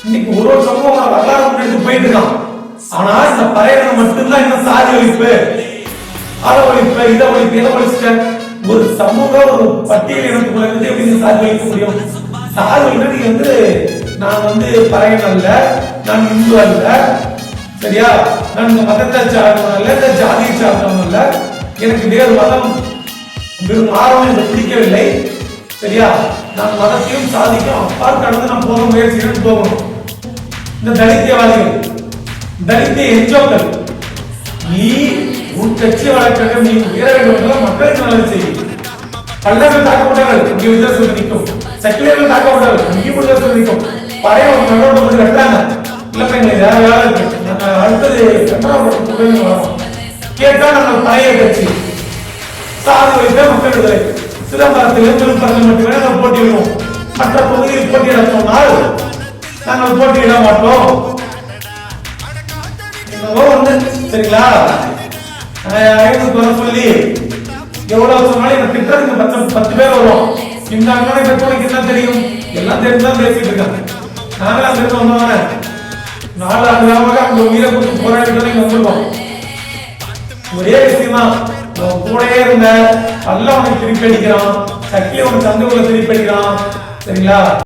இன்னைக்கு ஒரு சமூகம் வரலாறு முன்னெடுத்து போயிட்டு இருக்கான். ஆனா இந்த பறையனை மட்டும்தான் இந்த சாதி ஒழிப்பு, அத ஒழிப்பு, இதை ஒழிப்பு, எதை ஒழிச்சுட்ட ஒரு சமூக ஒரு பட்டியல் இனத்துக்குள்ள இருந்து எப்படி சாதி ஒழிக்க முடியும்? சாதி ஒழிப்பு நீங்க நான் பறையன் அல்ல, நான் இந்து அல்ல, சரியா, நான் இந்த மதத்தை சார்ந்தவன் அல்ல, இந்த ஜாதியை சார்ந்தவன் அல்ல, எனக்கு வேறு மதம் ஆர்வம் எனக்கு பிடிக்கவில்லை, சரியா, நான் மதத்தையும் சாதிக்கும் அப்பால் கடந்து நான் போக முயற்சி போகணும். இந்த தலித்தியவாதிகள், தலித்திய என்ஜோக்கள், நீ உன் கட்சி வழக்காக நீ உயர வேண்டும், மக்களுக்கு நல்லது செய்யும். பல்லவர்கள் தாக்கப்பட்டார்கள், இங்கே வித்தியாசம் நிற்கும். செக்குலர்கள் தாக்கப்பட்டார்கள், இங்கே வித்தியாசம் நிற்கும். பழைய ஒரு நடவடிக்கை கட்டாங்க இல்லப்ப எங்களுக்கு வேற வேலை இருக்கு, நாங்கள் அடுத்தது கேட்டா நாங்கள் பழைய கட்சி சாதி வைத்த மக்கள் விடுதலை சிதம்பரத்தில் விழுப்புரத்தில் மட்டுமே நாங்கள் போட்டியிடுவோம். மற்ற பகுதியில் போட்டியிட சொன்னால் நாங்கள் போட்டியிட மாட்டோம். சரிங்களா, வர சொல்லி எவ்வளவு சொன்னாலும் எனக்கு திட்டத்துக்கு 10 பேர் வரும். இந்த அண்ணனை பெற்றோருக்கு என்ன தெரியும்? எல்லாம் தெரிஞ்சுதான் பேசிட்டு இருக்காங்க. நாங்களாம் தெரிஞ்சு வந்தவங்க 4 ஆண்டுகளாக அந்த உயிரை கொடுத்து போராடிட்டு வந்துருக்கோம். ஒரே விஷயமா கூடயே இருந்த அல்ல அவனுக்கு திருப்பி அடிக்கிறான், சக்தி அவனுக்கு சந்தை திருப்பி அடிக்கிறான். சரிங்களா?